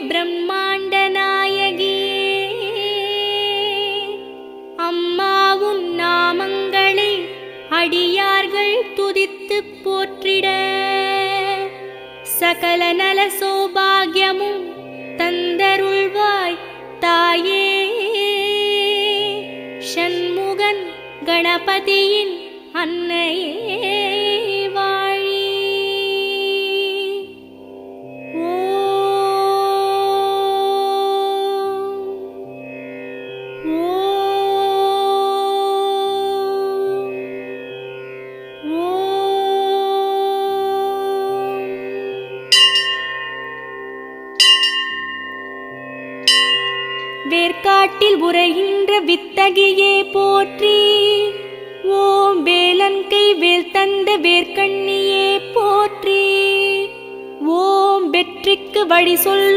பிரம்மாண்ட நாயகியே, அம்மா உன் நாமங்களை அடியார்கள் துதித்து போற்றிட சகல நல சௌபாகியமும் தந்தருள்வாய் தாயே. ஷண்முகன் கணபதியின் அன்னையே வாழி. வேர்க்காட்டில் உரைகின்ற வித்தகியே போற்றி. ஓம் வேலன் கை வேல் தந்த வேர்க்கண்ணியே போற்றி. ஓம் வெற்றிக்கு வழி சொல்லும்